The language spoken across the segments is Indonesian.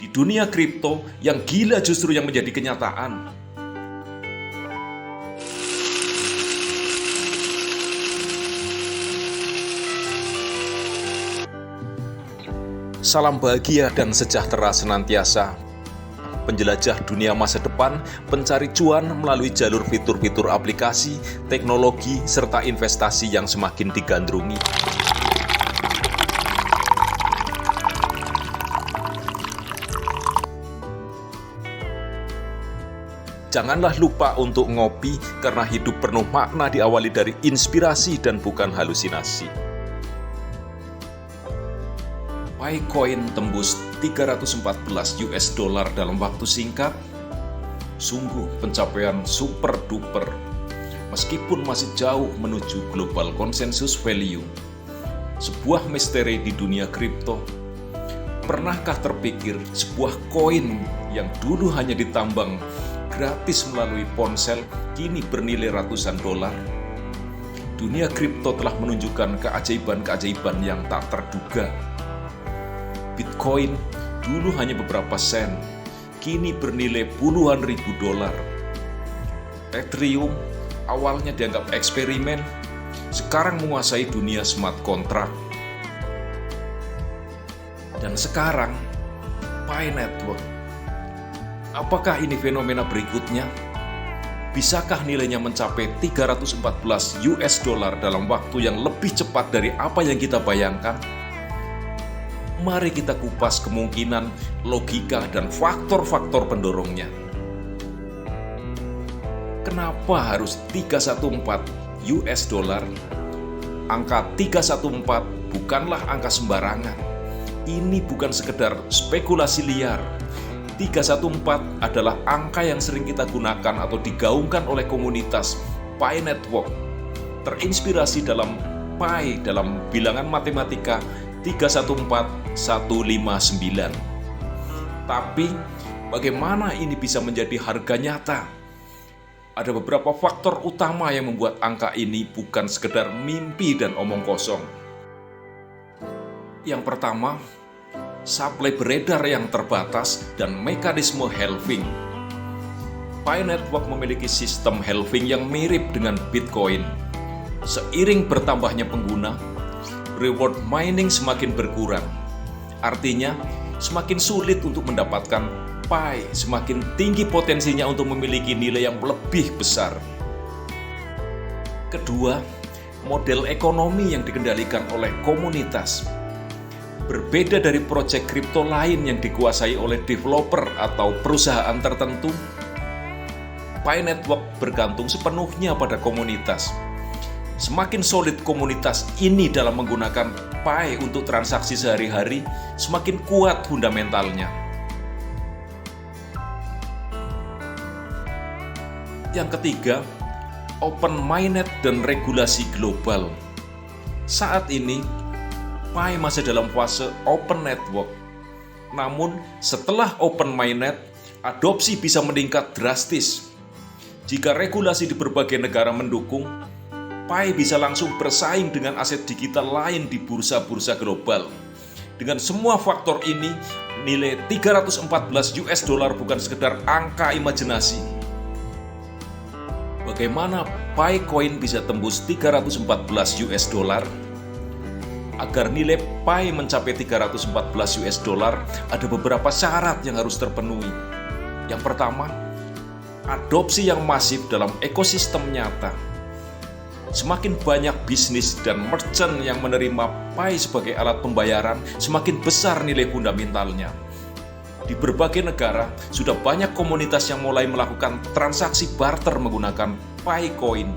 Di dunia kripto, yang gila justru yang menjadi kenyataan. Salam bahagia dan sejahtera senantiasa. Penjelajah dunia masa depan, pencari cuan melalui jalur fitur-fitur aplikasi, teknologi, serta investasi yang semakin digandrungi. Janganlah lupa untuk ngopi karena hidup penuh makna diawali dari inspirasi dan bukan halusinasi. PiCoin tembus 314 US dollar dalam waktu singkat. Sungguh pencapaian super duper. Meskipun masih jauh menuju global consensus value, sebuah misteri di dunia kripto. Pernahkah terpikir sebuah koin yang dulu hanya ditambang gratis melalui ponsel kini bernilai ratusan dolar? Dunia kripto telah menunjukkan keajaiban-keajaiban yang tak terduga. Bitcoin dulu hanya beberapa sen, kini bernilai puluhan ribu dolar. Ethereum awalnya dianggap eksperimen, sekarang menguasai dunia smart contract. Dan sekarang, Pi Network. Apakah ini fenomena berikutnya? Bisakah nilainya mencapai 314 US dollar dalam waktu yang lebih cepat dari apa yang kita bayangkan? Mari kita kupas kemungkinan, logika, dan faktor-faktor pendorongnya. Kenapa harus 314 US dollar? Angka 314 bukanlah angka sembarangan. Ini bukan sekedar spekulasi liar. 314 adalah angka yang sering kita gunakan atau digaungkan oleh komunitas Pi Network. Terinspirasi dalam Pi dalam bilangan matematika 314159. Tapi bagaimana ini bisa menjadi harga nyata? Ada beberapa faktor utama yang membuat angka ini bukan sekedar mimpi dan omong kosong. Yang pertama, supply beredar yang terbatas dan mekanisme halving. Pi Network memiliki sistem halving yang mirip dengan Bitcoin. Seiring bertambahnya pengguna, reward mining semakin berkurang. Artinya, semakin sulit untuk mendapatkan Pi, semakin tinggi potensinya untuk memiliki nilai yang lebih besar. Kedua, model ekonomi yang dikendalikan oleh komunitas. Berbeda dari proyek kripto lain yang dikuasai oleh developer atau perusahaan tertentu, Pi Network bergantung sepenuhnya pada komunitas. Semakin solid komunitas ini dalam menggunakan Pi untuk transaksi sehari-hari, semakin kuat fundamentalnya. Yang ketiga, open mainnet dan regulasi global. Saat ini, Pi masih dalam fase open network. Namun, setelah open mainnet, adopsi bisa meningkat drastis. Jika regulasi di berbagai negara mendukung, Pi bisa langsung bersaing dengan aset digital lain di bursa-bursa global. Dengan semua faktor ini, nilai 314 US dollar bukan sekedar angka imajinasi. Bagaimana PiCoin bisa tembus 314 US dollar? Agar nilai Pi mencapai 314 US dollar, ada beberapa syarat yang harus terpenuhi. Yang pertama, adopsi yang masif dalam ekosistem nyata. Semakin banyak bisnis dan merchant yang menerima Pi sebagai alat pembayaran, semakin besar nilai fundamentalnya. Di berbagai negara, sudah banyak komunitas yang mulai melakukan transaksi barter menggunakan PiCoin.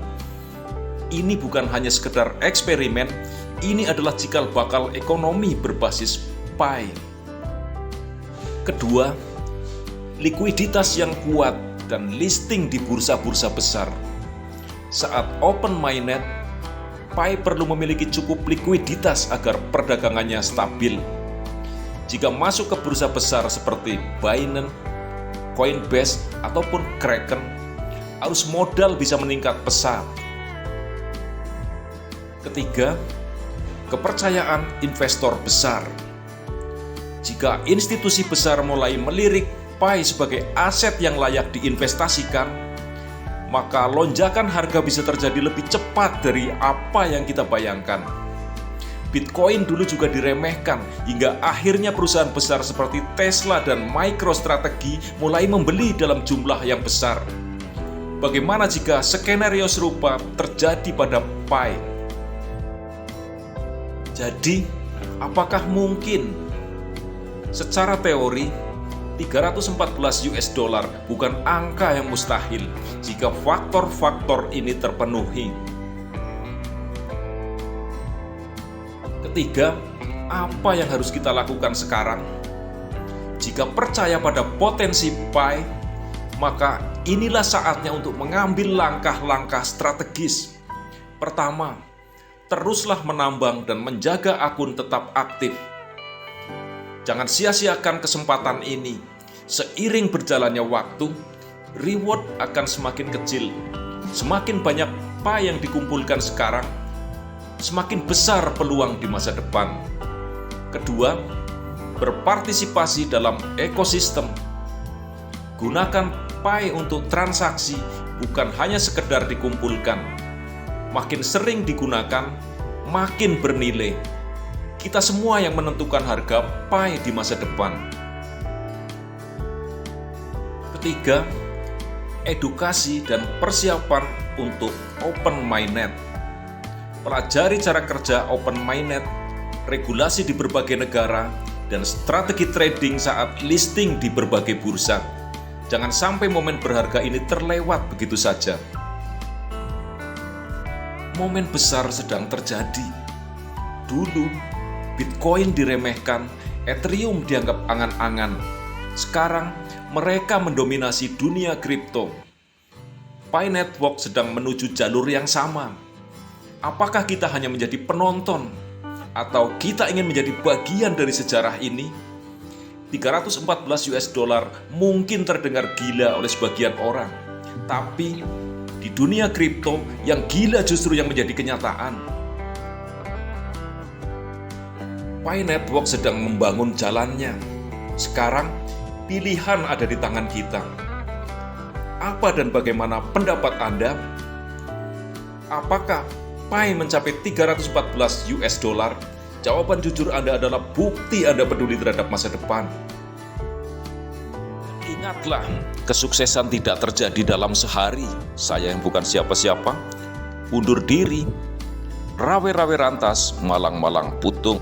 Ini bukan hanya sekedar eksperimen, ini adalah cikal bakal ekonomi berbasis Pi. Kedua, likuiditas yang kuat dan listing di bursa-bursa besar. Saat open mainnet, Pi perlu memiliki cukup likuiditas agar perdagangannya stabil. Jika masuk ke bursa besar seperti Binance, Coinbase, ataupun Kraken, arus modal bisa meningkat pesat. Ketiga, kepercayaan investor besar. Jika institusi besar mulai melirik Pi sebagai aset yang layak diinvestasikan, maka lonjakan harga bisa terjadi lebih cepat dari apa yang kita bayangkan. Bitcoin dulu juga diremehkan, hingga akhirnya perusahaan besar seperti Tesla dan MicroStrategy mulai membeli dalam jumlah yang besar. Bagaimana jika skenario serupa terjadi pada Pi? Jadi, apakah mungkin? Secara teori, 314 US dollar bukan angka yang mustahil jika faktor-faktor ini terpenuhi. Ketiga, apa yang harus kita lakukan sekarang? Jika percaya pada potensi Pi, maka inilah saatnya untuk mengambil langkah-langkah strategis. Pertama, teruslah menambang dan menjaga akun tetap aktif. Jangan sia-siakan kesempatan ini. Seiring berjalannya waktu, reward akan semakin kecil. Semakin banyak Pi yang dikumpulkan sekarang, semakin besar peluang di masa depan. Kedua, berpartisipasi dalam ekosistem. Gunakan Pi untuk transaksi, bukan hanya sekedar dikumpulkan. Makin sering digunakan, makin bernilai. Kita semua yang menentukan harga Pi di masa depan. Ketiga, edukasi dan persiapan untuk open mainnet. Pelajari cara kerja open mainnet, regulasi di berbagai negara, dan strategi trading saat listing di berbagai bursa. Jangan sampai momen berharga ini terlewat begitu saja. Momen besar sedang terjadi. Dulu, Bitcoin diremehkan, Ethereum dianggap angan-angan. Sekarang, mereka mendominasi dunia kripto. Pi Network sedang menuju jalur yang sama. Apakah kita hanya menjadi penonton, atau kita ingin menjadi bagian dari sejarah ini? 314 US dollar mungkin terdengar gila oleh sebagian orang, tapi di dunia kripto yang gila justru yang menjadi kenyataan. Pi Network sedang membangun jalannya. Sekarang pilihan ada di tangan kita. Apa dan bagaimana pendapat Anda? Apakah Pi mencapai 314 US dollar? Jawaban jujur Anda adalah bukti Anda peduli terhadap masa depan. Ingatlah, kesuksesan tidak terjadi dalam sehari. Saya yang bukan siapa-siapa, undur diri. Rawe-rawe rantas, malang-malang putung.